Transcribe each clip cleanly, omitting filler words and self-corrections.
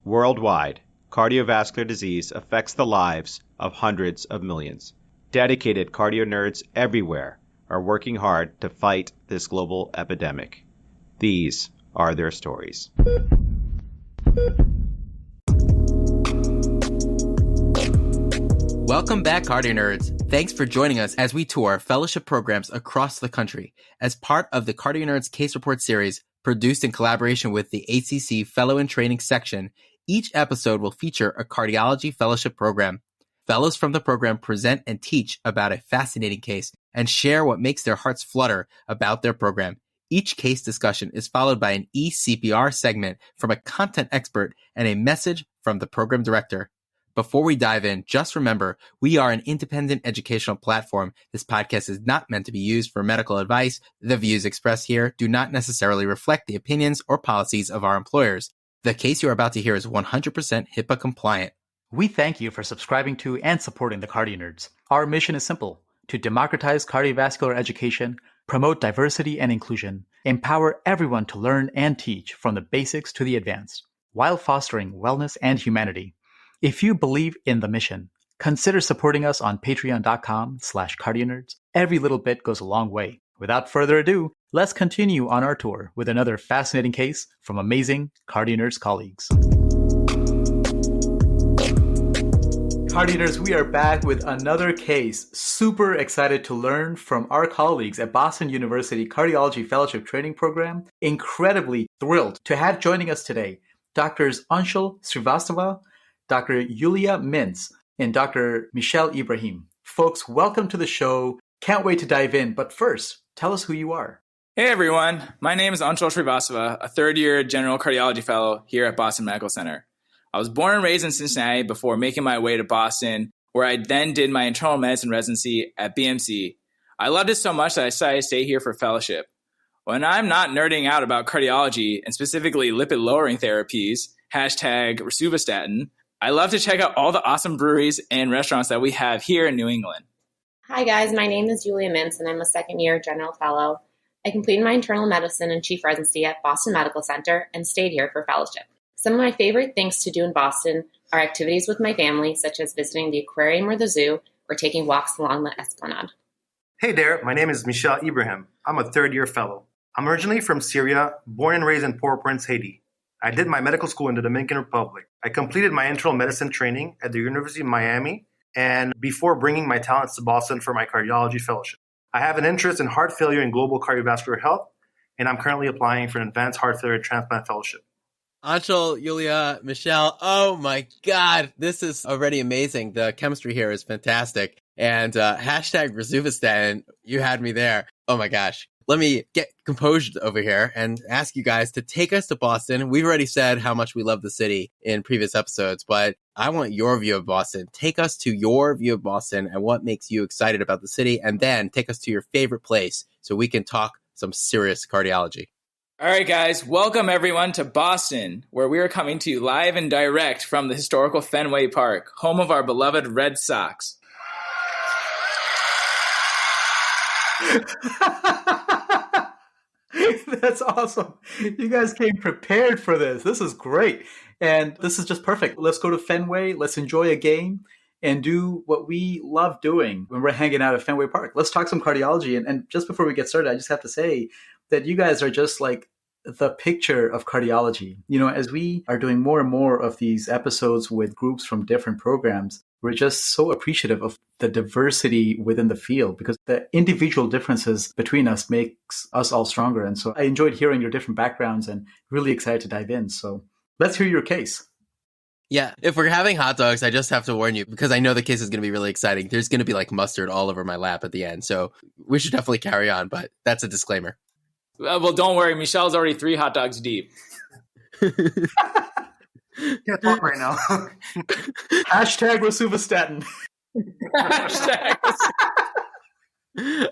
Worldwide, cardiovascular disease affects the lives of hundreds of millions. Dedicated cardio nerds everywhere are working hard to fight this global epidemic. These are their stories. Welcome back, Cardio Nerds. Thanks for joining us as we tour fellowship programs across the country. As part of the CardioNerds Case Reports series, produced in collaboration with the ACC Fellow in Training section, each episode will feature a cardiology fellowship program. Fellows from the program present and teach about a fascinating case and share what makes their hearts flutter about their program. Each case discussion is followed by an E-CPR segment from a content expert and a message from the program director. Before we dive in, just remember, we are an independent educational platform. This podcast is not meant to be used for medical advice. The views expressed here do not necessarily reflect the opinions or policies of our employers. The case you are about to hear is 100% HIPAA compliant. We thank you for subscribing to and supporting the Cardio Nerds. Our mission is simple: to democratize cardiovascular education, promote diversity and inclusion, empower everyone to learn and teach from the basics to the advanced, while fostering wellness and humanity. If you believe in the mission, consider supporting us on patreon.com/cardionerds. Every little bit goes a long way. Without further ado, let's continue on our tour with another fascinating case from amazing CardioNerds colleagues. CardioNerds, we are back with another case. Super excited to learn from our colleagues at Boston University Cardiology Fellowship Training Program. Incredibly thrilled to have joining us today Drs. Anshul Srivastava, Dr. Yuliya Mints, and Dr. Michel Ibrahim. Folks, welcome to the show. Can't wait to dive in, but first, tell us who you are. Hey everyone, my name is Anshul Srivastava, a third-year general cardiology fellow here at Boston Medical Center. I was born and raised in Cincinnati before making my way to Boston, where I then did my internal medicine residency at BMC. I loved it so much that I decided to stay here for fellowship. When I'm not nerding out about cardiology, and specifically lipid-lowering therapies, #Rosuvastatin, I love to check out all the awesome breweries and restaurants that we have here in New England. Hi guys, my name is Yuliya Mints and I'm a second-year general fellow. I completed my internal medicine and chief residency at Boston Medical Center and stayed here for fellowship. Some of my favorite things to do in Boston are activities with my family, such as visiting the aquarium or the zoo, or taking walks along the Esplanade. Hey there, my name is Michel Ibrahim. I'm a third-year fellow. I'm originally from Syria, born and raised in Port-au-Prince, Haiti. I did my medical school in the Dominican Republic. I completed my internal medicine training at the University of Miami, and before bringing my talents to Boston for my cardiology fellowship. I have an interest in heart failure and global cardiovascular health, and I'm currently applying for an advanced heart failure transplant fellowship. Anshul, Yuliya, Michelle, oh my God, this is already amazing. The chemistry here is fantastic. And #Rosuvastatin, you had me there. Oh my gosh. Let me get composed over here and ask you guys to take us to Boston. We've already said how much we love the city in previous episodes, but I want your view of Boston. Take us to your view of Boston and what makes you excited about the city, and then take us to your favorite place so we can talk some serious cardiology. All right, guys, welcome everyone to Boston, where we are coming to you live and direct from the historical Fenway Park, home of our beloved Red Sox. That's awesome. You guys came prepared for this. This is great. And this is just perfect. Let's go to Fenway. Let's enjoy a game and do what we love doing when we're hanging out at Fenway Park. Let's talk some cardiology. And just before we get started, I just have to say that you guys are just like the picture of cardiology. You know, as we are doing more and more of these episodes with groups from different programs, we're just so appreciative of the diversity within the field, because the individual differences between us makes us all stronger. And so I enjoyed hearing your different backgrounds and really excited to dive in. So let's hear your case. Yeah, if we're having hot dogs, I just have to warn you, because I know the case is going to be really exciting. There's going to be like mustard all over my lap at the end. So we should definitely carry on, but that's a disclaimer. Well, don't worry. Michelle's already 3 hot dogs deep. Can't talk right now. #Rosuvastatin.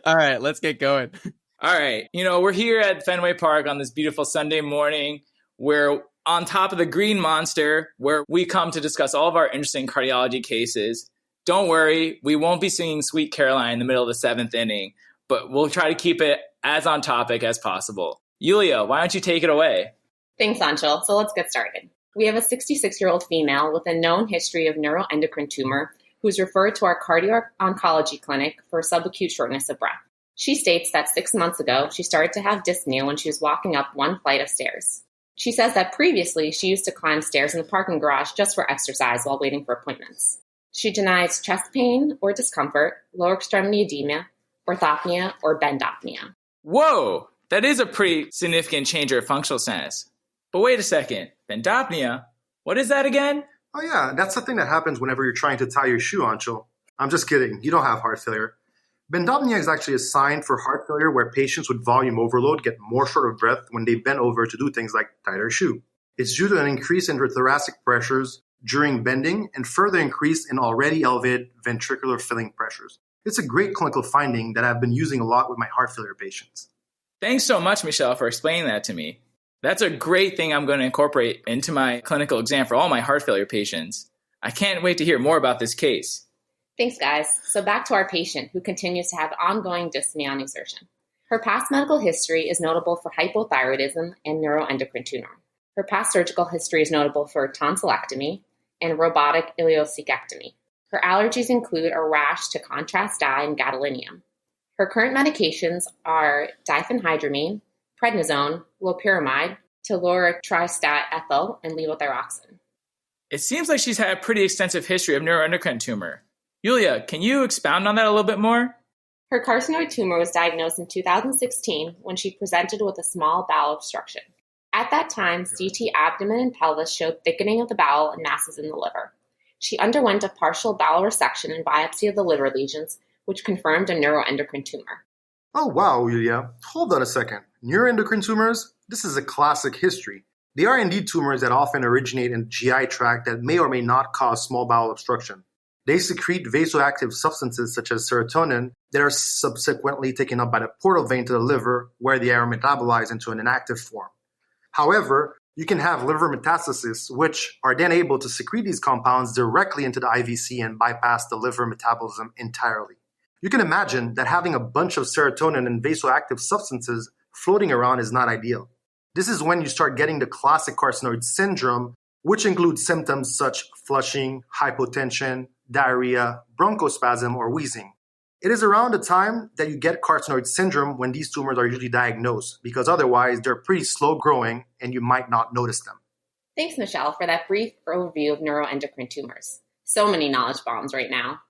All right, let's get going. All right. You know, we're here at Fenway Park on this beautiful Sunday morning. We're on top of the Green Monster, where we come to discuss all of our interesting cardiology cases. Don't worry, we won't be singing Sweet Caroline in the middle of the 7th inning, but we'll try to keep it as on topic as possible. Yuliya, why don't you take it away? Thanks, Anshul. So let's get started. We have a 66-year-old female with a known history of neuroendocrine tumor who's referred to our cardio-oncology clinic for subacute shortness of breath. She states that 6 months ago, she started to have dyspnea when she was walking up one flight of stairs. She says that previously she used to climb stairs in the parking garage just for exercise while waiting for appointments. She denies chest pain or discomfort, lower extremity edema, orthopnea, or bendopnea. Whoa, that is a pretty significant change of functional status. But wait a second, bendopnea? What is that again? Oh yeah, that's the thing that happens whenever you're trying to tie your shoe, Anshul. I'm just kidding, you don't have heart failure. Bendopnea is actually a sign for heart failure where patients with volume overload get more short of breath when they bend over to do things like tie their shoe. It's due to an increase in thoracic pressures during bending and further increase in already elevated ventricular filling pressures. It's a great clinical finding that I've been using a lot with my heart failure patients. Thanks so much, Michel, for explaining that to me. That's a great thing I'm going to incorporate into my clinical exam for all my heart failure patients. I can't wait to hear more about this case. Thanks, guys. So back to our patient who continues to have ongoing dyspnea on exertion. Her past medical history is notable for hypothyroidism and neuroendocrine tumor. Her past surgical history is notable for tonsillectomy and robotic ileocecectomy. Her allergies include a rash to contrast dye and gadolinium. Her current medications are diphenhydramine, prednisone, loperamide, telura-tristat ethyl, and levothyroxine. It seems like she's had a pretty extensive history of neuroendocrine tumor. Yuliya, can you expound on that a little bit more? Her carcinoid tumor was diagnosed in 2016 when she presented with a small bowel obstruction. At that time, CT abdomen and pelvis showed thickening of the bowel and masses in the liver. She underwent a partial bowel resection and biopsy of the liver lesions, which confirmed a neuroendocrine tumor. Oh wow, Yuliya. Hold on a second. Neuroendocrine tumors? This is a classic history. They are indeed tumors that often originate in the GI tract that may or may not cause small bowel obstruction. They secrete vasoactive substances such as serotonin that are subsequently taken up by the portal vein to the liver, where they are metabolized into an inactive form. However, you can have liver metastases, which are then able to secrete these compounds directly into the IVC and bypass the liver metabolism entirely. You can imagine that having a bunch of serotonin and vasoactive substances floating around is not ideal. This is when you start getting the classic carcinoid syndrome, which includes symptoms such as flushing, hypotension, diarrhea, bronchospasm, or wheezing. It is around the time that you get carcinoid syndrome when these tumors are usually diagnosed, because otherwise they're pretty slow growing and you might not notice them. Thanks, Michelle, for that brief overview of neuroendocrine tumors. So many knowledge bombs right now.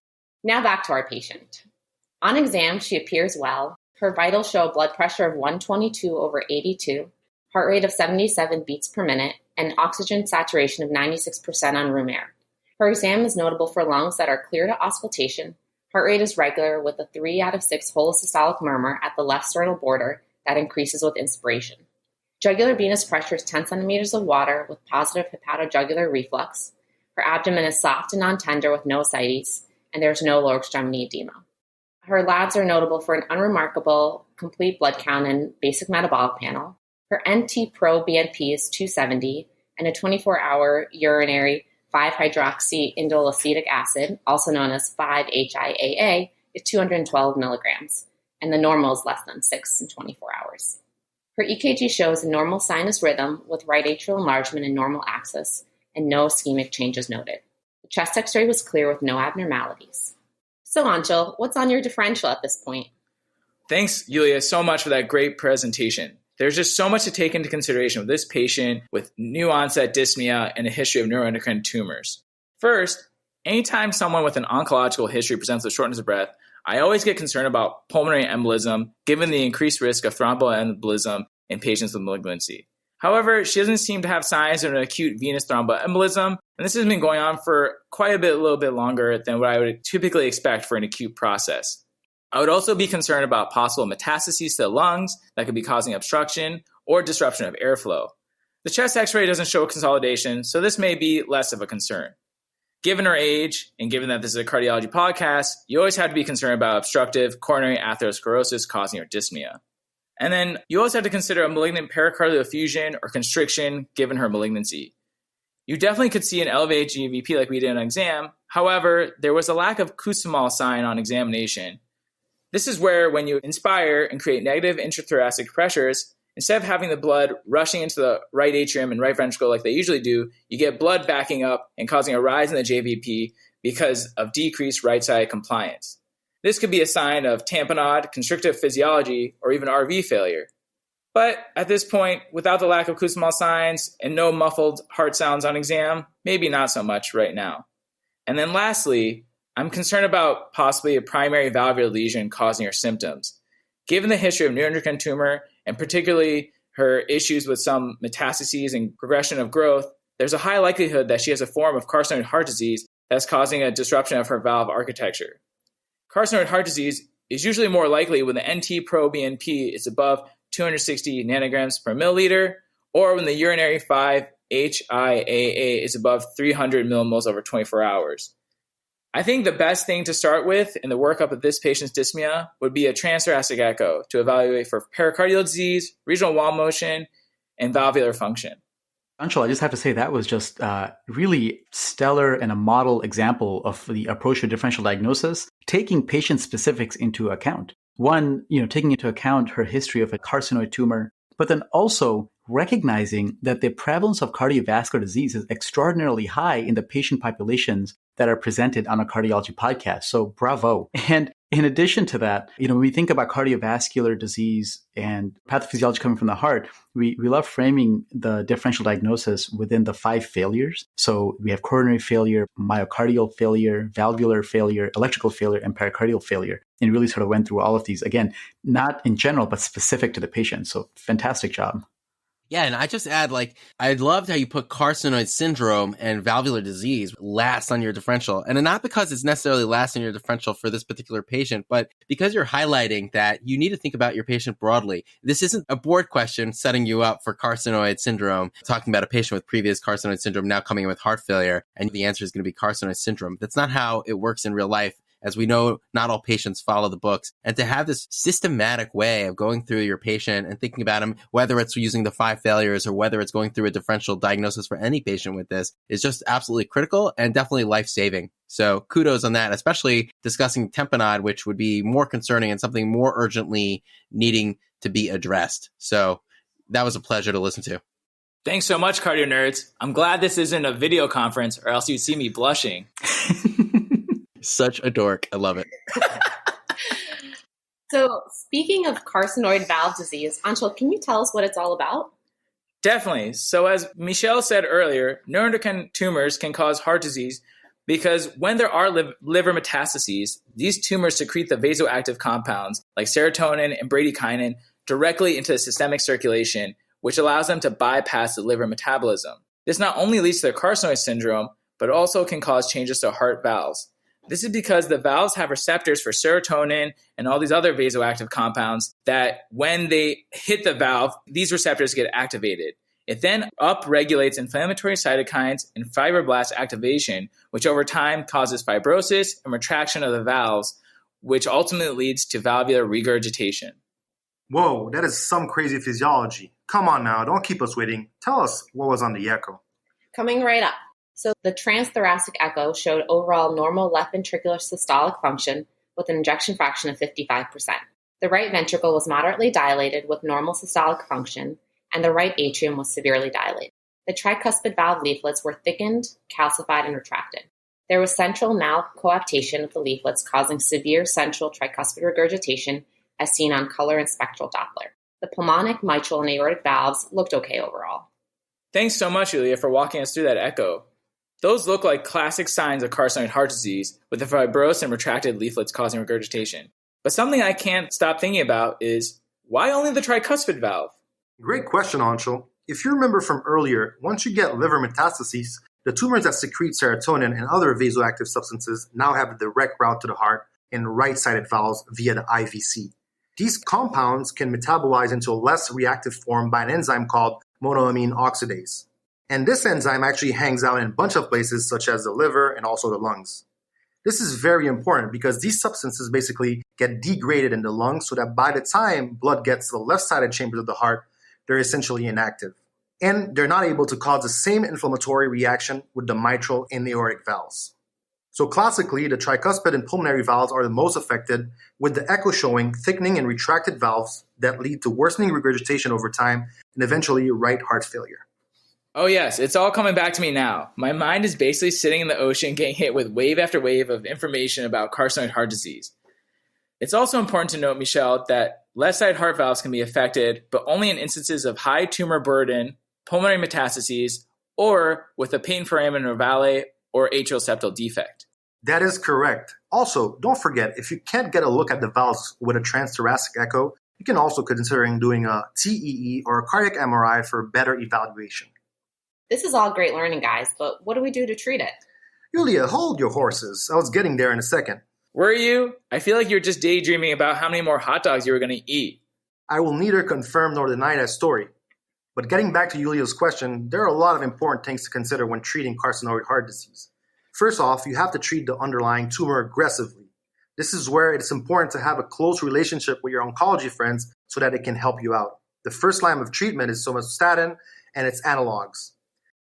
Now back to our patient. On exam, she appears well. Her vitals show a blood pressure of 122/82, heart rate of 77 beats per minute, and oxygen saturation of 96% on room air. Her exam is notable for lungs that are clear to auscultation. Heart rate is regular with a 3 out of 6 holosystolic murmur at the left sternal border that increases with inspiration. Jugular venous pressure is 10 centimeters of water with positive hepatojugular reflux. Her abdomen is soft and non-tender with no ascites, and there's no lower extremity edema. Her labs are notable for an unremarkable complete blood count and basic metabolic panel. Her NT-proBNP is 270, and a 24-hour urinary 5-hydroxyindoleacetic acid, also known as 5-HIAA, is 212 milligrams, and the normal is less than 6 in 24 hours. Her EKG shows a normal sinus rhythm with right atrial enlargement and normal axis, and no ischemic changes noted. The chest x-ray was clear with no abnormalities. So, Anshul, what's on your differential at this point? Thanks, Yuliya, so much for that great presentation. There's just so much to take into consideration with this patient with new onset dyspnea and a history of neuroendocrine tumors. First, anytime someone with an oncological history presents with shortness of breath, I always get concerned about pulmonary embolism given the increased risk of thromboembolism in patients with malignancy. However, she doesn't seem to have signs of an acute venous thromboembolism, and this has been going on for quite a little bit longer than what I would typically expect for an acute process. I would also be concerned about possible metastases to the lungs that could be causing obstruction or disruption of airflow. The chest x-ray doesn't show consolidation, so this may be less of a concern. Given her age, and given that this is a cardiology podcast, you always have to be concerned about obstructive coronary atherosclerosis causing her dyspnea. And then you also have to consider a malignant pericardial effusion or constriction given her malignancy. You definitely could see an elevated GVP like we did on exam. However, there was a lack of Kussmaul sign on examination. This is where when you inspire and create negative intrathoracic pressures, instead of having the blood rushing into the right atrium and right ventricle like they usually do, you get blood backing up and causing a rise in the JVP because of decreased right side compliance. This could be a sign of tamponade, constrictive physiology, or even RV failure. But at this point, without the lack of Kussmaul signs and no muffled heart sounds on exam, maybe not so much right now. And then lastly, I'm concerned about possibly a primary valvular lesion causing her symptoms. Given the history of neuroendocrine tumor, and particularly her issues with some metastases and progression of growth, there's a high likelihood that she has a form of carcinoid heart disease that's causing a disruption of her valve architecture. Carcinoid heart disease is usually more likely when the NT-proBNP is above 260 nanograms per milliliter, or when the urinary 5-HIAA is above 300 millimoles over 24 hours. I think the best thing to start with in the workup of this patient's dyspnea would be a transthoracic echo to evaluate for pericardial disease, regional wall motion, and valvular function. Anshul, I just have to say that was just really stellar and a model example of the approach to differential diagnosis, taking patient specifics into account. One, taking into account her history of a carcinoid tumor, but then also recognizing that the prevalence of cardiovascular disease is extraordinarily high in the patient populations that are presented on a cardiology podcast. So bravo. And in addition to that, when we think about cardiovascular disease and pathophysiology coming from the heart, we love framing the differential diagnosis within the 5 failures. So we have coronary failure, myocardial failure, valvular failure, electrical failure, and pericardial failure. And really sort of went through all of these, again, not in general, but specific to the patient. So fantastic job. Yeah, and I just add, I loved how you put carcinoid syndrome and valvular disease last on your differential. And not because it's necessarily last on your differential for this particular patient, but because you're highlighting that you need to think about your patient broadly. This isn't a board question setting you up for carcinoid syndrome, talking about a patient with previous carcinoid syndrome now coming in with heart failure, and the answer is going to be carcinoid syndrome. That's not how it works in real life. As we know, not all patients follow the books. And to have this systematic way of going through your patient and thinking about him, whether it's using the 5 failures or whether it's going through a differential diagnosis for any patient with this, is just absolutely critical and definitely life-saving. So kudos on that, especially discussing tamponade, which would be more concerning and something more urgently needing to be addressed. So that was a pleasure to listen to. Thanks so much, Cardio Nerds. I'm glad this isn't a video conference or else you'd see me blushing. Such a dork. I love it. So speaking of carcinoid valve disease, Anshul, can you tell us what it's all about? Definitely. So as Michel said earlier, neuroendocrine tumors can cause heart disease because when there are liver metastases, these tumors secrete the vasoactive compounds like serotonin and bradykinin directly into the systemic circulation, which allows them to bypass the liver metabolism. This not only leads to carcinoid syndrome, but also can cause changes to heart valves. This is because the valves have receptors for serotonin and all these other vasoactive compounds that when they hit the valve, these receptors get activated. It then upregulates inflammatory cytokines and fibroblast activation, which over time causes fibrosis and retraction of the valves, which ultimately leads to valvular regurgitation. Whoa, that is some crazy physiology. Come on now, don't keep us waiting. Tell us what was on the echo. Coming right up. So the transthoracic echo showed overall normal left ventricular systolic function with an ejection fraction of 55%. The right ventricle was moderately dilated with normal systolic function, and the right atrium was severely dilated. The tricuspid valve leaflets were thickened, calcified, and retracted. There was central malcoaptation of the leaflets causing severe central tricuspid regurgitation as seen on color and spectral Doppler. The pulmonic, mitral, and aortic valves looked okay overall. Thanks so much, Yuliya, for walking us through that echo. Those look like classic signs of carcinoid heart disease with the fibrosed and retracted leaflets causing regurgitation. But something I can't stop thinking about is, why only the tricuspid valve? Great question, Anshul. If you remember from earlier, once you get liver metastases, the tumors that secrete serotonin and other vasoactive substances now have a direct route to the heart in right-sided valves via the IVC. These compounds can metabolize into a less reactive form by an enzyme called monoamine oxidase. And this enzyme actually hangs out in a bunch of places such as the liver and also the lungs. This is very important because these substances basically get degraded in the lungs so that by the time blood gets to the left-sided chambers of the heart, they're essentially inactive. And they're not able to cause the same inflammatory reaction with the mitral and aortic valves. So classically, the tricuspid and pulmonary valves are the most affected, with the echo showing thickening and retracted valves that lead to worsening regurgitation over time and eventually right heart failure. Oh yes, it's all coming back to me now. My mind is basically sitting in the ocean getting hit with wave after wave of information about carcinoid heart disease. It's also important to note, Michel, that left-side heart valves can be affected, but only in instances of high tumor burden, pulmonary metastases, or with a patent foramen ovale or atrial septal defect. That is correct. Also, don't forget, if you can't get a look at the valves with a transthoracic echo, you can also consider doing a TEE or a cardiac MRI for better evaluation. This is all great learning, guys, but what do we do to treat it? Yuliya, hold your horses. I was getting there in a second. Were you? I feel like you're just daydreaming about how many more hot dogs you were going to eat. I will neither confirm nor deny that story. But getting back to Yuliya's question, there are a lot of important things to consider when treating carcinoid heart disease. First off, you have to treat the underlying tumor aggressively. This is where it's important to have a close relationship with your oncology friends so that it can help you out. The first line of treatment is somatostatin and its analogs.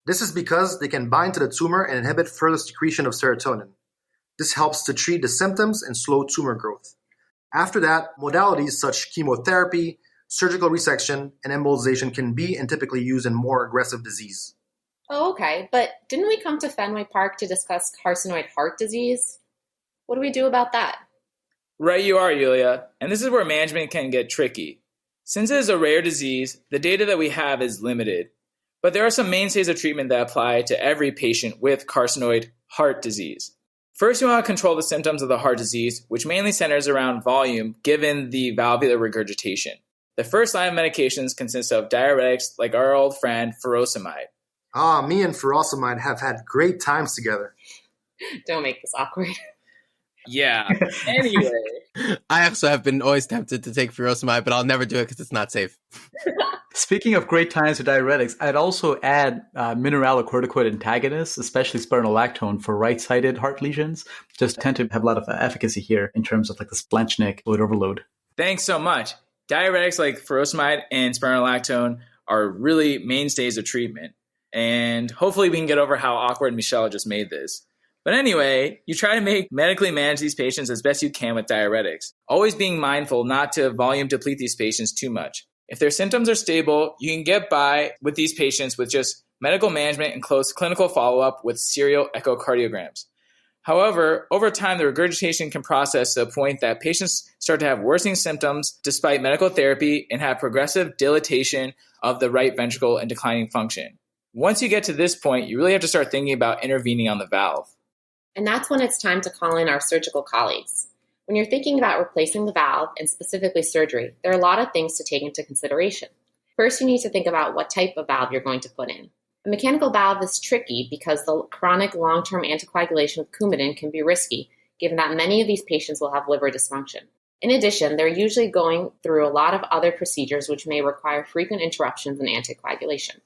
This is because they can bind to the tumor and inhibit further secretion of serotonin. This helps to treat the symptoms and slow tumor growth. After that, modalities such as chemotherapy, surgical resection, and embolization can be and typically used in more aggressive disease. Oh, okay, but didn't we come to Fenway Park to discuss carcinoid heart disease? What do we do about that? Right you are, Yuliya, and this is where management can get tricky. Since it is a rare disease, the data that we have is limited. But there are some mainstays of treatment that apply to every patient with carcinoid heart disease. First, you want to control the symptoms of the heart disease, which mainly centers around volume given the valvular regurgitation. The first line of medications consists of diuretics like our old friend furosemide. Me and furosemide have had great times together. Don't make this awkward. Yeah. Anyway. I also have been always tempted to take furosemide, but I'll never do it because it's not safe. Speaking of great times with diuretics, I'd also add mineralocorticoid antagonists, especially spironolactone for right-sided heart lesions. Just tend to have a lot of efficacy here in terms of like the splanchnic fluid overload. Thanks so much. Diuretics like furosemide and spironolactone are really mainstays of treatment. And hopefully we can get over how awkward Michel just made this. But anyway, you try to medically manage these patients as best you can with diuretics, always being mindful not to volume deplete these patients too much. If their symptoms are stable, you can get by with these patients with just medical management and close clinical follow-up with serial echocardiograms. However, over time, the regurgitation can process to a point that patients start to have worsening symptoms despite medical therapy and have progressive dilatation of the right ventricle and declining function. Once you get to this point, you really have to start thinking about intervening on the valve. And that's when it's time to call in our surgical colleagues. When you're thinking about replacing the valve, and specifically surgery, there are a lot of things to take into consideration. First, you need to think about what type of valve you're going to put in. A mechanical valve is tricky because the chronic long-term anticoagulation with Coumadin can be risky, given that many of these patients will have liver dysfunction. In addition, they're usually going through a lot of other procedures which may require frequent interruptions in anticoagulation.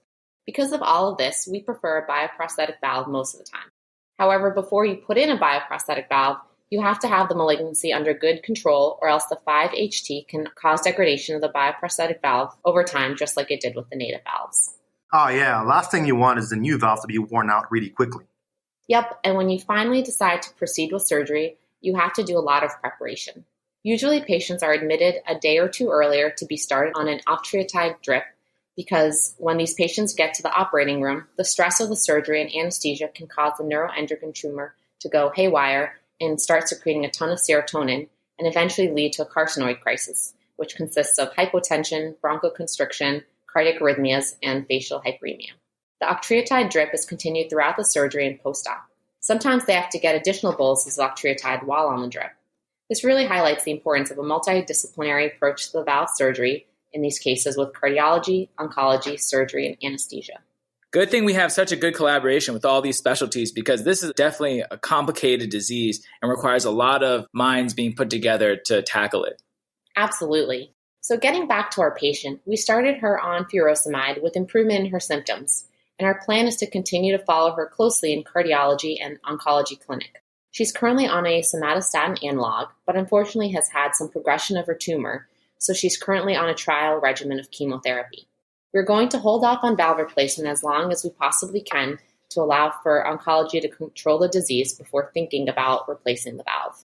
Because of all of this, we prefer a bioprosthetic valve most of the time. However, before you put in a bioprosthetic valve, you have to have the malignancy under good control, or else the 5-HT can cause degradation of the bioprosthetic valve over time, just like it did with the native valves. Oh yeah, last thing you want is the new valve to be worn out really quickly. Yep, and when you finally decide to proceed with surgery, you have to do a lot of preparation. Usually patients are admitted a day or two earlier to be started on an octreotide drip, because when these patients get to the operating room, the stress of the surgery and anesthesia can cause the neuroendocrine tumor to go haywire and start secreting a ton of serotonin and eventually lead to a carcinoid crisis, which consists of hypotension, bronchoconstriction, cardiac arrhythmias, and facial hyperemia. The octreotide drip is continued throughout the surgery and post-op. Sometimes they have to get additional boluses of octreotide while on the drip. This really highlights the importance of a multidisciplinary approach to the valve surgery in these cases with cardiology, oncology, surgery, and anesthesia. Good thing we have such a good collaboration with all these specialties, because this is definitely a complicated disease and requires a lot of minds being put together to tackle it. Absolutely. So getting back to our patient, we started her on furosemide with improvement in her symptoms, and our plan is to continue to follow her closely in cardiology and oncology clinic. She's currently on a somatostatin analog, but unfortunately has had some progression of her tumor, so she's currently on a trial regimen of chemotherapy. We're going to hold off on valve replacement as long as we possibly can to allow for oncology to control the disease before thinking about replacing the valve.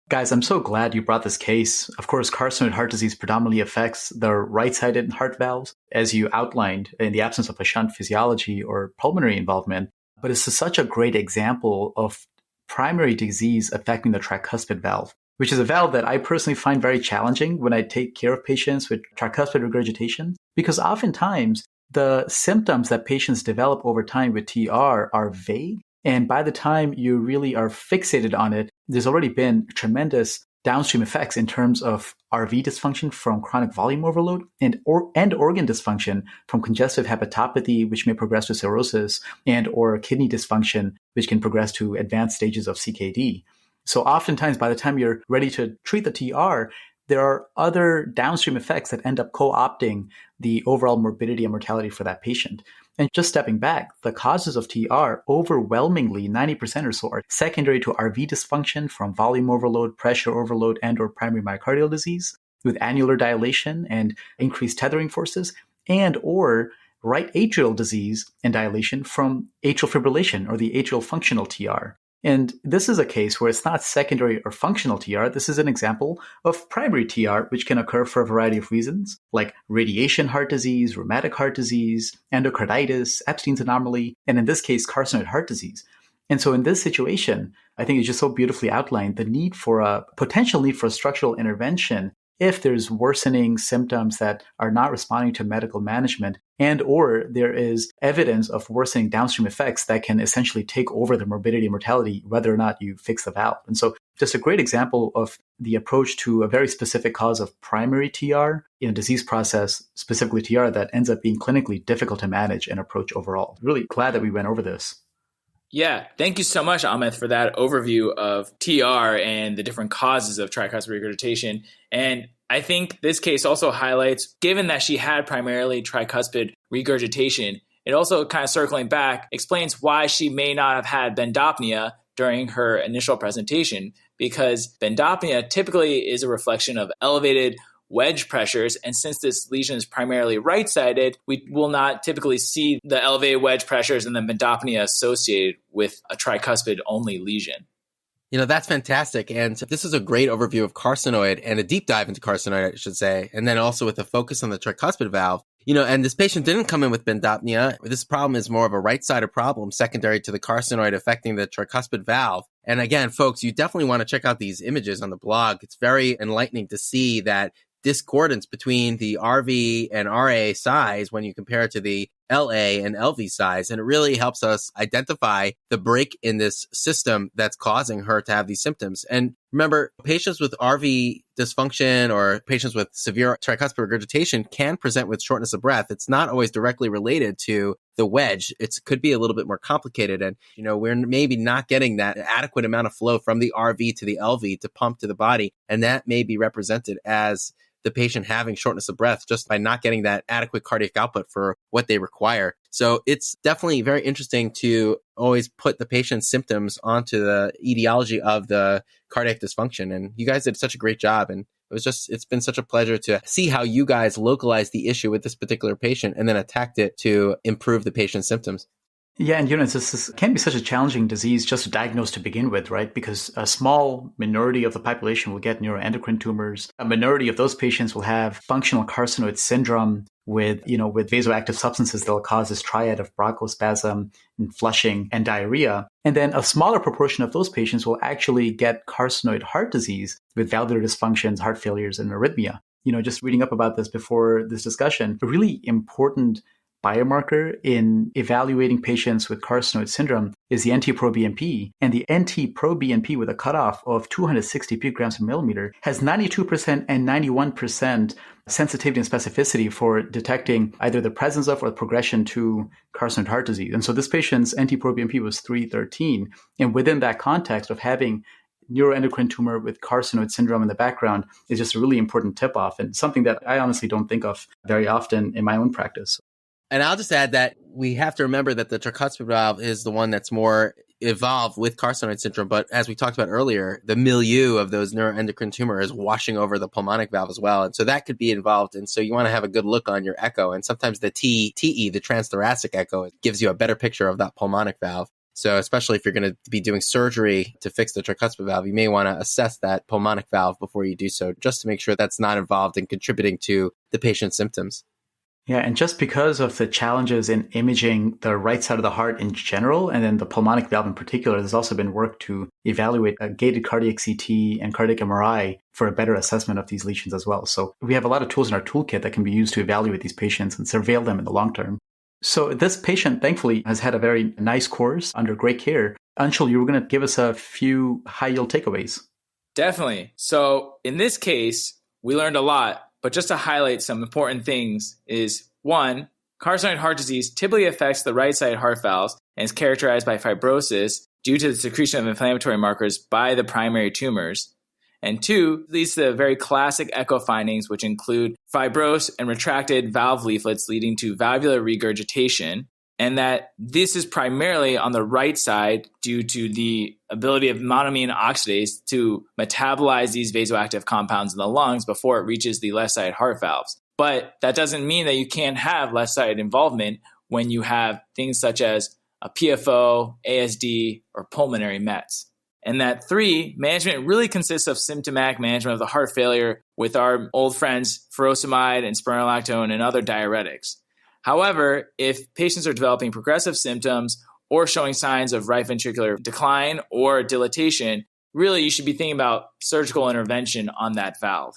Guys, I'm so glad you brought this case. Of course, carcinoid heart disease predominantly affects the right-sided heart valves, as you outlined, in the absence of a shunt physiology or pulmonary involvement. But it's such a great example of primary disease affecting the tricuspid valve, which is a valve that I personally find very challenging when I take care of patients with tricuspid regurgitation, because oftentimes the symptoms that patients develop over time with TR are vague. And by the time you really are fixated on it, there's already been tremendous downstream effects in terms of RV dysfunction from chronic volume overload and organ dysfunction from congestive hepatopathy, which may progress to cirrhosis, and or kidney dysfunction, which can progress to advanced stages of CKD. So oftentimes, by the time you're ready to treat the TR, there are other downstream effects that end up co-opting the overall morbidity and mortality for that patient. And just stepping back, the causes of TR, overwhelmingly 90% or so, are secondary to RV dysfunction from volume overload, pressure overload, and or primary myocardial disease with annular dilation and increased tethering forces, and or right atrial disease and dilation from atrial fibrillation or the atrial functional TR. And this is a case where it's not secondary or functional TR. This is an example of primary TR, which can occur for a variety of reasons, like radiation heart disease, rheumatic heart disease, endocarditis, Epstein's anomaly, and in this case, carcinoid heart disease. And so in this situation, I think it's just so beautifully outlined the potential need for a structural intervention if there's worsening symptoms that are not responding to medical management, and or there is evidence of worsening downstream effects that can essentially take over the morbidity and mortality, whether or not you fix the valve. And so just a great example of the approach to a very specific cause of primary TR in a disease process, specifically TR, that ends up being clinically difficult to manage and approach overall. Really glad that we went over this. Yeah, thank you so much, Amit, for that overview of TR and the different causes of tricuspid regurgitation. And I think this case also highlights, given that she had primarily tricuspid regurgitation, it also kind of circling back explains why she may not have had bendopnea during her initial presentation, because bendopnea typically is a reflection of elevated wedge pressures. And since this lesion is primarily right-sided, we will not typically see the elevated wedge pressures and the bendopnea associated with a tricuspid-only lesion. That's fantastic. And this is a great overview of carcinoid and a deep dive into carcinoid, I should say. And then also with a focus on the tricuspid valve. And this patient didn't come in with bendopnea. This problem is more of a right-sided problem secondary to the carcinoid affecting the tricuspid valve. And again, folks, you definitely want to check out these images on the blog. It's very enlightening to see that discordance between the RV and RA size when you compare it to the LA and LV size. And it really helps us identify the break in this system that's causing her to have these symptoms. And remember, patients with RV dysfunction or patients with severe tricuspid regurgitation can present with shortness of breath. It's not always directly related to the wedge. It could be a little bit more complicated. And, we're maybe not getting that adequate amount of flow from the RV to the LV to pump to the body. And that may be represented as the patient having shortness of breath just by not getting that adequate cardiac output for what they require. So it's definitely very interesting to always put the patient's symptoms onto the etiology of the cardiac dysfunction. And you guys did such a great job. And it's been such a pleasure to see how you guys localized the issue with this particular patient and then attacked it to improve the patient's symptoms. Yeah, and this can be such a challenging disease just to diagnose to begin with, right? Because a small minority of the population will get neuroendocrine tumors. A minority of those patients will have functional carcinoid syndrome with vasoactive substances that will cause this triad of bronchospasm and flushing and diarrhea. And then a smaller proportion of those patients will actually get carcinoid heart disease with valvular dysfunctions, heart failures, and arrhythmia. Just reading up about this before this discussion, a really important biomarker in evaluating patients with carcinoid syndrome is the NT-proBNP. And the NT-proBNP with a cutoff of 260 picograms per millimeter has 92% and 91% sensitivity and specificity for detecting either the presence of or the progression to carcinoid heart disease. And so this patient's NT-proBNP was 313. And within that context of having neuroendocrine tumor with carcinoid syndrome in the background is just a really important tip-off and something that I honestly don't think of very often in my own practice. And I'll just add that we have to remember that the tricuspid valve is the one that's more evolved with carcinoid syndrome, but as we talked about earlier, the milieu of those neuroendocrine tumor is washing over the pulmonic valve as well. And so that could be involved. And so you want to have a good look on your echo. And sometimes the TE, the transthoracic echo, gives you a better picture of that pulmonic valve. So especially if you're going to be doing surgery to fix the tricuspid valve, you may want to assess that pulmonic valve before you do so, just to make sure that's not involved in contributing to the patient's symptoms. Yeah, and just because of the challenges in imaging the right side of the heart in general, and then the pulmonic valve in particular, there's also been work to evaluate a gated cardiac CT and cardiac MRI for a better assessment of these lesions as well. So we have a lot of tools in our toolkit that can be used to evaluate these patients and surveil them in the long term. So this patient, thankfully, has had a very nice course under great care. Anshul, you were going to give us a few high-yield takeaways. Definitely. So in this case, we learned a lot. But just to highlight some important things is, one, carcinoid heart disease typically affects the right side heart valves and is characterized by fibrosis due to the secretion of inflammatory markers by the primary tumors. And two, leads to very classic echo findings, which include fibrosed and retracted valve leaflets leading to valvular regurgitation, and that this is primarily on the right side due to the ability of monoamine oxidase to metabolize these vasoactive compounds in the lungs before it reaches the left side heart valves. But that doesn't mean that you can't have left side involvement when you have things such as a PFO, ASD, or pulmonary Mets. And that three, management really consists of symptomatic management of the heart failure with our old friends furosemide and spironolactone and other diuretics. However, if patients are developing progressive symptoms or showing signs of right ventricular decline or dilatation, really you should be thinking about surgical intervention on that valve.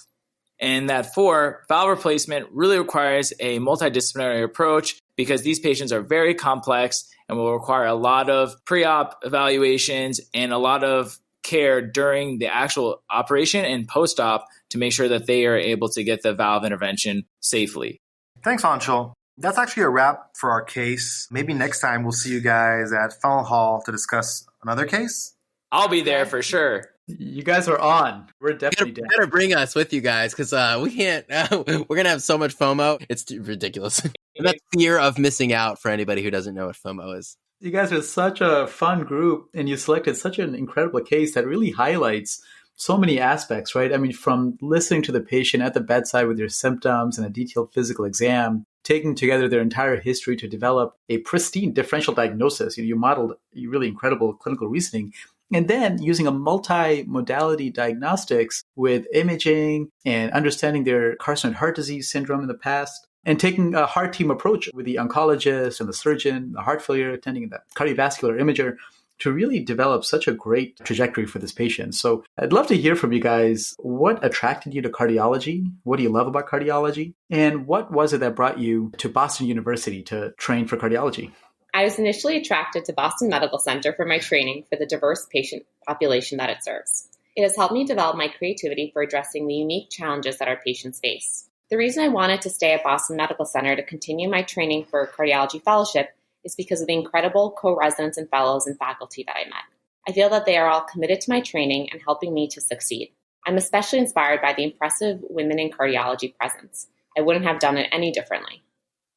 And that four, valve replacement really requires a multidisciplinary approach because these patients are very complex and will require a lot of pre-op evaluations and a lot of care during the actual operation and post-op to make sure that they are able to get the valve intervention safely. Thanks, Anshul. That's actually a wrap for our case. Maybe next time we'll see you guys at Fennell Hall to discuss another case. I'll be there for sure. You guys are on. We're definitely down. You better bring us with you guys because we can't. We're going to have so much FOMO. It's ridiculous. That fear of missing out for anybody who doesn't know what FOMO is. You guys are such a fun group, and you selected such an incredible case that really highlights so many aspects, right? I mean, from listening to the patient at the bedside with their symptoms and a detailed physical exam, taking together their entire history to develop a pristine differential diagnosis. You modeled really incredible clinical reasoning. And then using a multi-modality diagnostics with imaging and understanding their carcinoid heart disease syndrome in the past, and taking a heart team approach with the oncologist and the surgeon, the heart failure attending, the cardiovascular imager, to really develop such a great trajectory for this patient. So I'd love to hear from you guys. What attracted you to cardiology? What do you love about cardiology? And what was it that brought you to Boston University to train for cardiology? I was initially attracted to Boston Medical Center for my training for the diverse patient population that it serves. It has helped me develop my creativity for addressing the unique challenges that our patients face. The reason I wanted to stay at Boston Medical Center to continue my training for cardiology fellowship is because of the incredible co-residents and fellows and faculty that I met. I feel that they are all committed to my training and helping me to succeed. I'm especially inspired by the impressive women in cardiology presence. I wouldn't have done it any differently.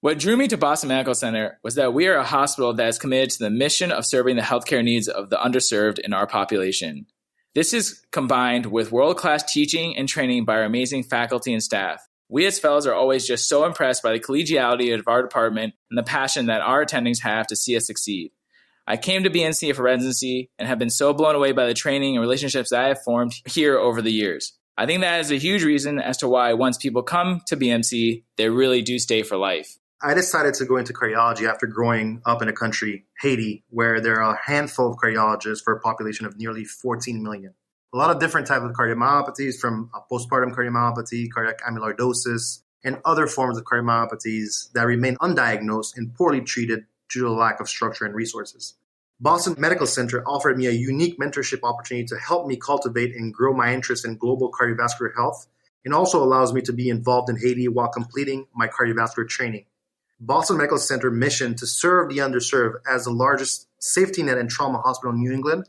What drew me to Boston Medical Center was that we are a hospital that is committed to the mission of serving the healthcare needs of the underserved in our population. This is combined with world-class teaching and training by our amazing faculty and staff. We as fellows are always just so impressed by the collegiality of our department and the passion that our attendings have to see us succeed. I came to BNC for residency and have been so blown away by the training and relationships that I have formed here over the years. I think that is a huge reason as to why once people come to BMC, they really do stay for life. I decided to go into cardiology after growing up in a country, Haiti, where there are a handful of cardiologists for a population of nearly 14 million. A lot of different types of cardiomyopathies, from postpartum cardiomyopathy, cardiac amyloidosis, and other forms of cardiomyopathies that remain undiagnosed and poorly treated due to the lack of structure and resources. Boston Medical Center offered me a unique mentorship opportunity to help me cultivate and grow my interest in global cardiovascular health, and also allows me to be involved in Haiti while completing my cardiovascular training. Boston Medical Center mission to serve the underserved as the largest safety net and trauma hospital in New England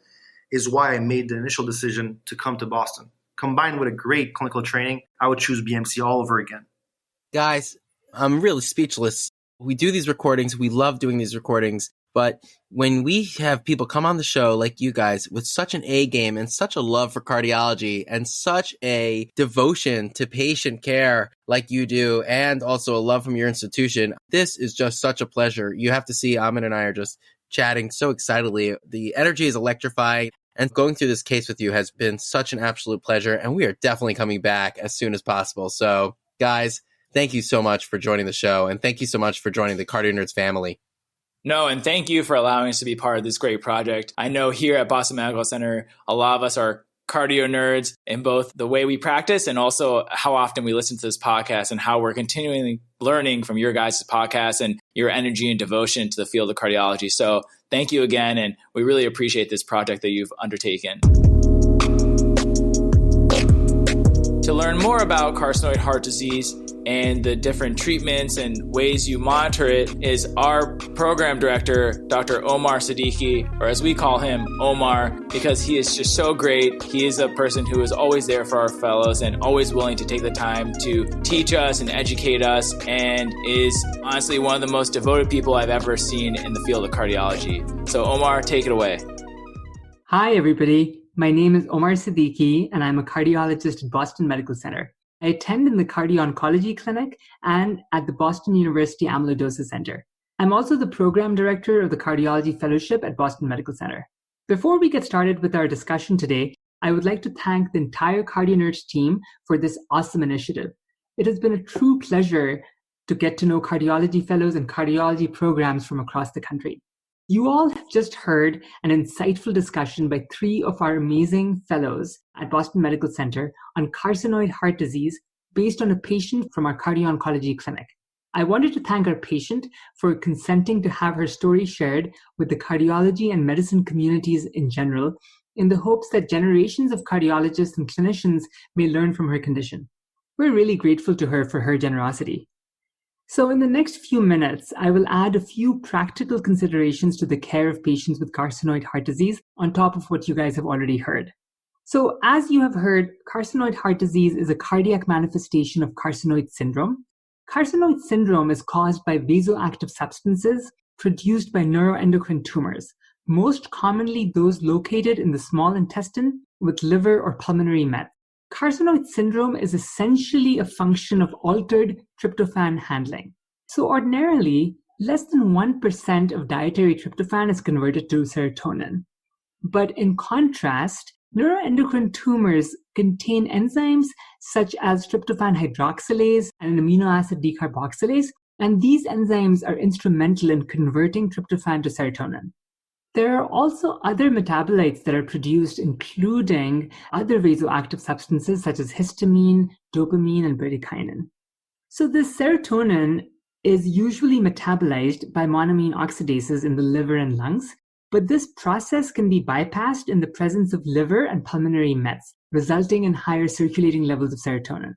is why I made the initial decision to come to Boston. Combined with a great clinical training, I would choose BMC all over again. Guys, I'm really speechless. We do these recordings. We love doing these recordings. But when we have people come on the show like you guys with such an A game and such a love for cardiology and such a devotion to patient care like you do, and also a love from your institution, this is just such a pleasure. You have to see Amit and I are just chatting so excitedly. The energy is electrifying, and going through this case with you has been such an absolute pleasure, and we are definitely coming back as soon as possible. So, guys, thank you so much for joining the show, and thank you so much for joining the CardioNerds family. No, and thank you for allowing us to be part of this great project. I know here at Boston Medical Center, a lot of us are cardio nerds in both the way we practice and also how often we listen to this podcast and how we're continually learning from your guys' podcast and your energy and devotion to the field of cardiology. So thank you again, and we really appreciate this project that you've undertaken. To learn more about carcinoid heart disease and the different treatments and ways you monitor it is our program director, Dr. Omar Siddiqi, or as we call him, Omar, because he is just so great. He is a person who is always there for our fellows and always willing to take the time to teach us and educate us, and is honestly one of the most devoted people I've ever seen in the field of cardiology. So Omar, take it away. Hi, everybody. My name is Omar Siddiqi, and I'm a cardiologist at Boston Medical Center. I attend in the Cardio-Oncology Clinic and at the Boston University Amyloidosis Center. I'm also the program director of the Cardiology Fellowship at Boston Medical Center. Before we get started with our discussion today, I would like to thank the entire CardioNerds team for this awesome initiative. It has been a true pleasure to get to know cardiology fellows and cardiology programs from across the country. You all have just heard an insightful discussion by 3 of our amazing fellows at Boston Medical Center on carcinoid heart disease based on a patient from our cardio-oncology clinic. I wanted to thank our patient for consenting to have her story shared with the cardiology and medicine communities in general, in the hopes that generations of cardiologists and clinicians may learn from her condition. We're really grateful to her for her generosity. So in the next few minutes, I will add a few practical considerations to the care of patients with carcinoid heart disease on top of what you guys have already heard. So as you have heard, carcinoid heart disease is a cardiac manifestation of carcinoid syndrome. Carcinoid syndrome is caused by vasoactive substances produced by neuroendocrine tumors, most commonly those located in the small intestine with liver or pulmonary mets. Carcinoid syndrome is essentially a function of altered tryptophan handling. So ordinarily, less than 1% of dietary tryptophan is converted to serotonin. But in contrast, neuroendocrine tumors contain enzymes such as tryptophan hydroxylase and amino acid decarboxylase, and these enzymes are instrumental in converting tryptophan to serotonin. There are also other metabolites that are produced, including other vasoactive substances such as histamine, dopamine, and bradykinin. So this serotonin is usually metabolized by monoamine oxidases in the liver and lungs, but this process can be bypassed in the presence of liver and pulmonary mets, resulting in higher circulating levels of serotonin.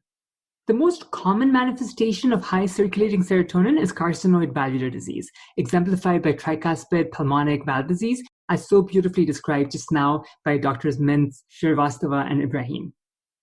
The most common manifestation of high circulating serotonin is carcinoid valvular disease, exemplified by tricuspid pulmonic valve disease, as so beautifully described just now by Drs. Mints, Srivastava, and Ibrahim.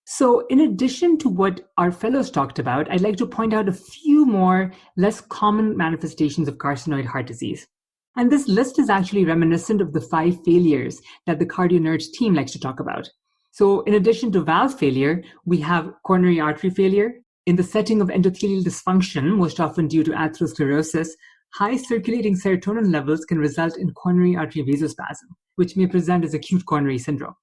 So in addition to what our fellows talked about, I'd like to point out a few more less common manifestations of carcinoid heart disease. And this list is actually reminiscent of the 5 failures that the CardioNerds team likes to talk about. So in addition to valve failure, we have coronary artery failure. In the setting of endothelial dysfunction, most often due to atherosclerosis, high circulating serotonin levels can result in coronary artery vasospasm, which may present as acute coronary syndrome.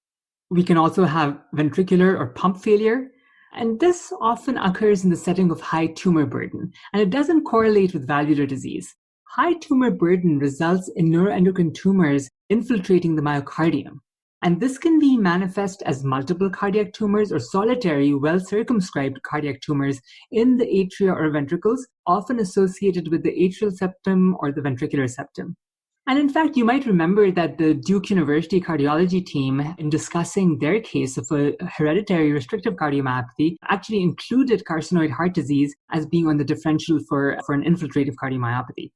We can also have ventricular or pump failure, and this often occurs in the setting of high tumor burden, and it doesn't correlate with valvular disease. High tumor burden results in neuroendocrine tumors infiltrating the myocardium. And this can be manifest as multiple cardiac tumors or solitary, well-circumscribed cardiac tumors in the atria or ventricles, often associated with the atrial septum or the ventricular septum. And in fact, you might remember that the Duke University cardiology team, in discussing their case of a hereditary restrictive cardiomyopathy, actually included carcinoid heart disease as being on the differential for an infiltrative cardiomyopathy.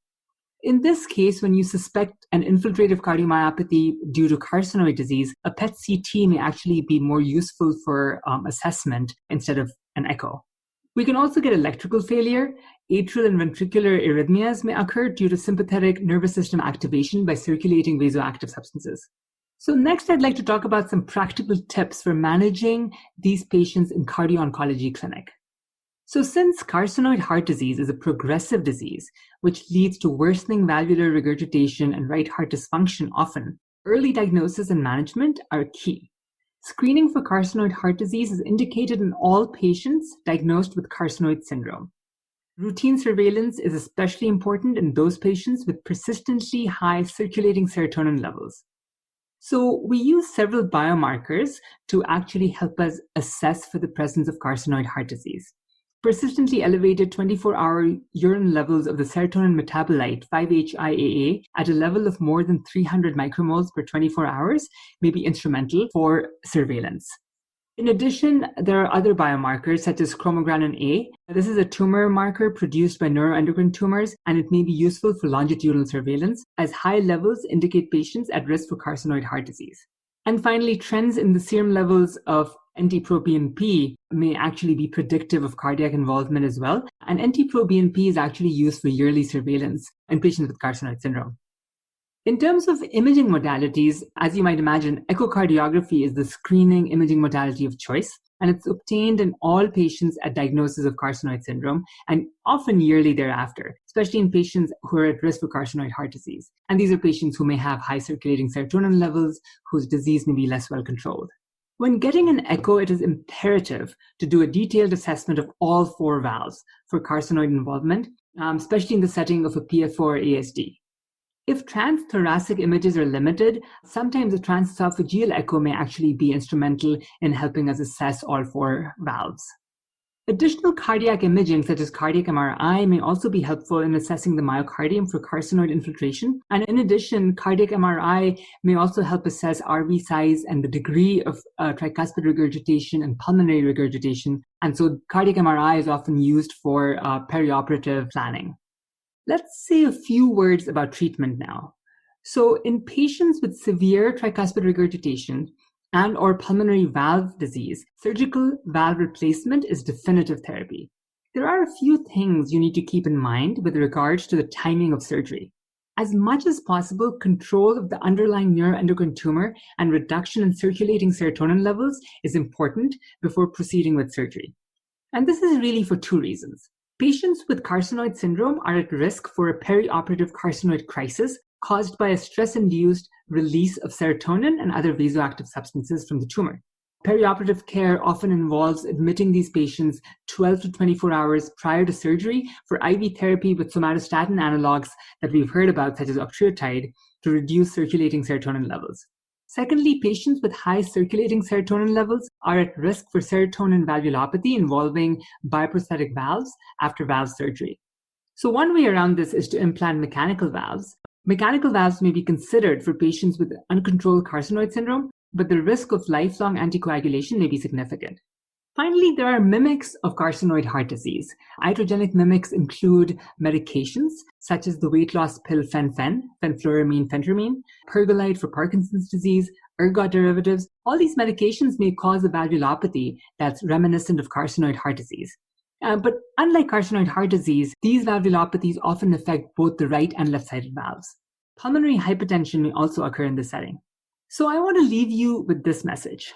In this case, when you suspect an infiltrative cardiomyopathy due to carcinoid disease, a PET-CT may actually be more useful for assessment instead of an echo. We can also get electrical failure. Atrial and ventricular arrhythmias may occur due to sympathetic nervous system activation by circulating vasoactive substances. So next, I'd like to talk about some practical tips for managing these patients in cardio-oncology clinic. So since carcinoid heart disease is a progressive disease, which leads to worsening valvular regurgitation and right heart dysfunction often, early diagnosis and management are key. Screening for carcinoid heart disease is indicated in all patients diagnosed with carcinoid syndrome. Routine surveillance is especially important in those patients with persistently high circulating serotonin levels. So we use several biomarkers to actually help us assess for the presence of carcinoid heart disease. Persistently elevated 24-hour urine levels of the serotonin metabolite 5-HIAA at a level of more than 300 micromoles per 24 hours may be instrumental for surveillance. In addition, there are other biomarkers such as chromogranin A. This is a tumor marker produced by neuroendocrine tumors, and it may be useful for longitudinal surveillance as high levels indicate patients at risk for carcinoid heart disease. And finally, trends in the serum levels of NT-proBNP may actually be predictive of cardiac involvement as well. And NT-proBNP is actually used for yearly surveillance in patients with carcinoid syndrome. In terms of imaging modalities, as you might imagine, echocardiography is the screening imaging modality of choice, and it's obtained in all patients at diagnosis of carcinoid syndrome and often yearly thereafter, especially in patients who are at risk for carcinoid heart disease. And these are patients who may have high circulating serotonin levels, whose disease may be less well controlled. When getting an echo, it is imperative to do a detailed assessment of all 4 valves for carcinoid involvement, especially in the setting of a PFO or ASD. If transthoracic images are limited, sometimes a transesophageal echo may actually be instrumental in helping us assess all 4 valves. Additional cardiac imaging, such as cardiac MRI, may also be helpful in assessing the myocardium for carcinoid infiltration. And in addition, cardiac MRI may also help assess RV size and the degree of tricuspid regurgitation and pulmonary regurgitation. And so cardiac MRI is often used for perioperative planning. Let's say a few words about treatment now. So in patients with severe tricuspid regurgitation and or pulmonary valve disease, surgical valve replacement is definitive therapy. There are a few things you need to keep in mind with regards to the timing of surgery. As much as possible, control of the underlying neuroendocrine tumor and reduction in circulating serotonin levels is important before proceeding with surgery. And this is really for 2 reasons. Patients with carcinoid syndrome are at risk for a perioperative carcinoid crisis caused by a stress-induced release of serotonin and other vasoactive substances from the tumor. Perioperative care often involves admitting these patients 12 to 24 hours prior to surgery for IV therapy with somatostatin analogs that we've heard about, such as octreotide, to reduce circulating serotonin levels. Secondly, patients with high circulating serotonin levels are at risk for serotonin valvulopathy involving bioprosthetic valves after valve surgery. So one way around this is to implant mechanical valves. Mechanical valves may be considered for patients with uncontrolled carcinoid syndrome, but the risk of lifelong anticoagulation may be significant. Finally, there are mimics of carcinoid heart disease. Iatrogenic mimics include medications such as the weight loss pill fenfluramine, phentermine, pergolide for Parkinson's disease, ergot derivatives. All these medications may cause a valvulopathy that's reminiscent of carcinoid heart disease. But unlike carcinoid heart disease, these valvulopathies often affect both the right and left-sided valves. Pulmonary hypertension may also occur in this setting. So I want to leave you with this message.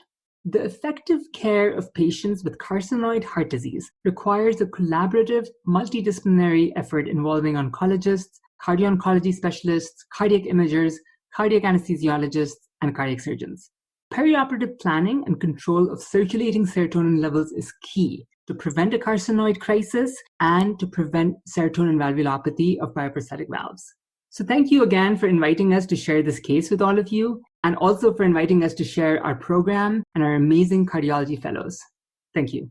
The effective care of patients with carcinoid heart disease requires a collaborative, multidisciplinary effort involving oncologists, cardio-oncology specialists, cardiac imagers, cardiac anesthesiologists, and cardiac surgeons. Perioperative planning and control of circulating serotonin levels is key to prevent a carcinoid crisis and to prevent serotonin valvulopathy of bioprosthetic valves. So thank you again for inviting us to share this case with all of you, and also for inviting us to share our program and our amazing cardiology fellows. Thank you.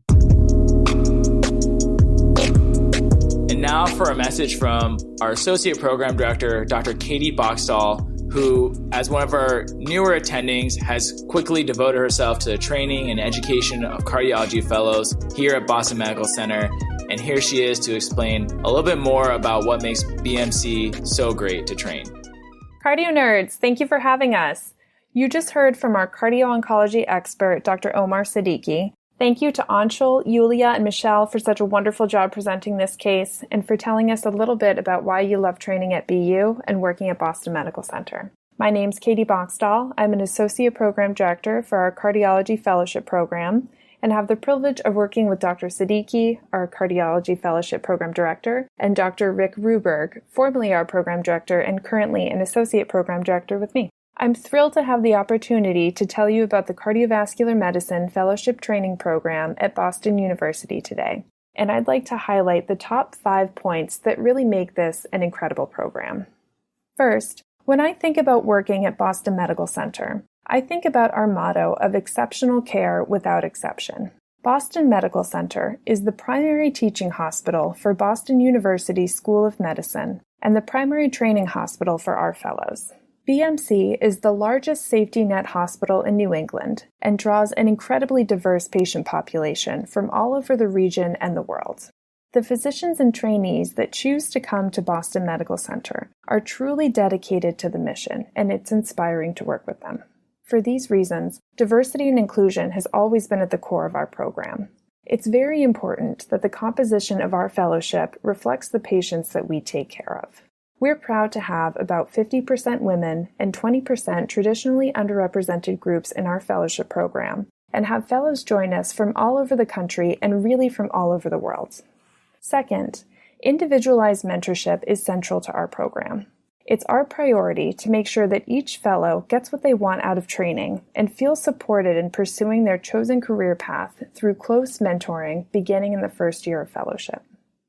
And now for a message from our Associate Program Director, Dr. Katy Bockstall, who, as one of our newer attendings, has quickly devoted herself to the training and education of cardiology fellows here at Boston Medical Center. And here she is to explain a little bit more about what makes BMC so great to train. CardioNerds, thank you for having us. You just heard from our cardio-oncology expert, Dr. Omar Siddiqi, Thank you to Anshul, Yuliya, and Michel for such a wonderful job presenting this case and for telling us a little bit about why you love training at BU and working at Boston Medical Center. My name's Katy Bockstall. I'm an Associate Program Director for our Cardiology Fellowship Program and have the privilege of working with Dr. Siddiqi, our Cardiology Fellowship Program Director, and Dr. Rick Ruberg, formerly our Program Director and currently an Associate Program Director with me. I'm thrilled to have the opportunity to tell you about the Cardiovascular Medicine Fellowship Training Program at Boston University today, and I'd like to highlight the top 5 points that really make this an incredible program. First, when I think about working at Boston Medical Center, I think about our motto of exceptional care without exception. Boston Medical Center is the primary teaching hospital for Boston University School of Medicine and the primary training hospital for our fellows. BMC is the largest safety net hospital in New England and draws an incredibly diverse patient population from all over the region and the world. The physicians and trainees that choose to come to Boston Medical Center are truly dedicated to the mission, and it's inspiring to work with them. For these reasons, diversity and inclusion has always been at the core of our program. It's very important that the composition of our fellowship reflects the patients that we take care of. We're proud to have about 50% women and 20% traditionally underrepresented groups in our fellowship program, and have fellows join us from all over the country and really from all over the world. Second, individualized mentorship is central to our program. It's our priority to make sure that each fellow gets what they want out of training and feels supported in pursuing their chosen career path through close mentoring beginning in the first year of fellowship.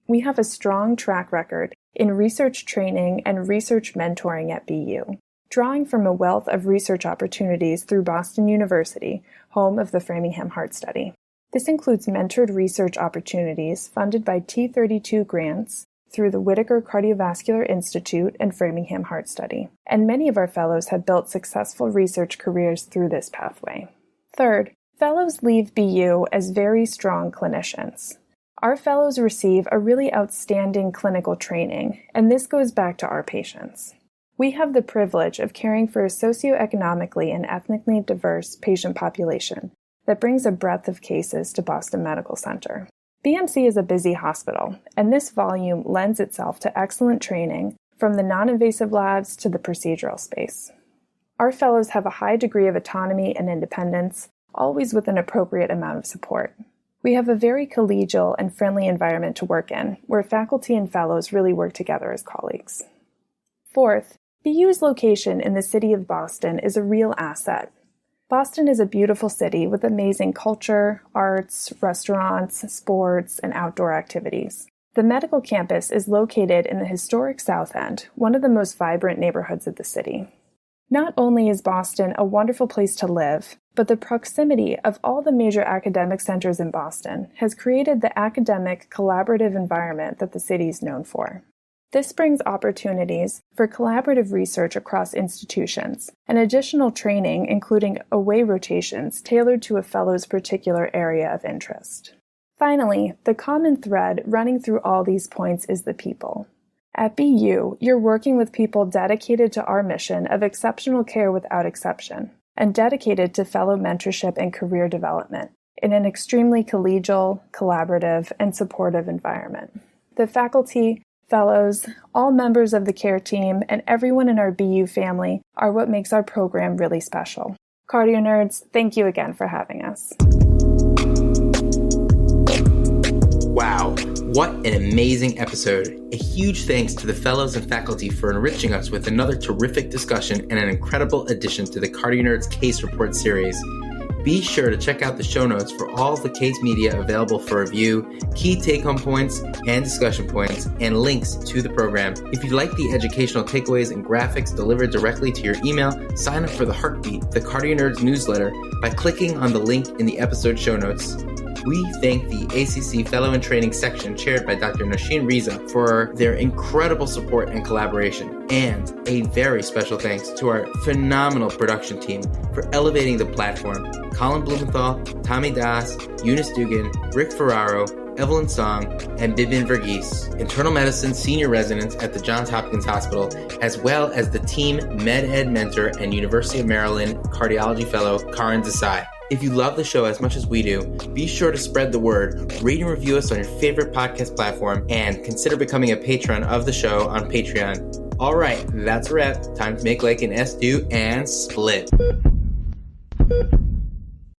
We have a strong track record in research training and research mentoring at BU, drawing from a wealth of research opportunities through Boston University, home of the Framingham Heart Study. This includes mentored research opportunities funded by T32 grants through the Whitaker Cardiovascular Institute and Framingham Heart Study, and many of our fellows have built successful research careers through this pathway. Third, fellows leave BU as very strong clinicians. Our fellows receive a really outstanding clinical training, and this goes back to our patients. We have the privilege of caring for a socioeconomically and ethnically diverse patient population that brings a breadth of cases to Boston Medical Center. BMC is a busy hospital, and this volume lends itself to excellent training from the non-invasive labs to the procedural space. Our fellows have a high degree of autonomy and independence, always with an appropriate amount of support. We have a very collegial and friendly environment to work in, where faculty and fellows really work together as colleagues. Fourth, BU's location in the city of Boston is a real asset. Boston is a beautiful city with amazing culture, arts, restaurants, sports, and outdoor activities. The medical campus is located in the historic South End, one of the most vibrant neighborhoods of the city. Not only is Boston a wonderful place to live, but the proximity of all the major academic centers in Boston has created the academic, collaborative environment that the city is known for. This brings opportunities for collaborative research across institutions and additional training, including away rotations tailored to a fellow's particular area of interest. Finally, the common thread running through all these points is the people. At BU, you're working with people dedicated to our mission of exceptional care without exception, and dedicated to fellow mentorship and career development in an extremely collegial, collaborative, and supportive environment. The faculty, fellows, all members of the care team, and everyone in our BU family are what makes our program really special. CardioNerds, thank you again for having us. Wow, what an amazing episode. A huge thanks to the fellows and faculty for enriching us with another terrific discussion and an incredible addition to the CardioNerds Case Report series. Be sure to check out the show notes for all the case media available for review, key take-home points and discussion points, and links to the program. If you'd like the educational takeaways and graphics delivered directly to your email, sign up for the Heartbeat, the CardioNerds newsletter, by clicking on the link in the episode show notes. We thank the ACC Fellow in Training section chaired by Dr. Nosheen Reza for their incredible support and collaboration. And a very special thanks to our phenomenal production team for elevating the platform. Colin Blumenthal, Tommy Das, Eunice Dugan, Rick Ferraro, Evelyn Song, and Bibin Varghese, internal medicine senior residents at the Johns Hopkins Hospital, as well as the team med ed mentor and University of Maryland cardiology fellow Karan Desai. If you love the show as much as we do, be sure to spread the word, rate and review us on your favorite podcast platform, and consider becoming a patron of the show on Patreon. All right, that's a wrap. Time to make like an S2 and split.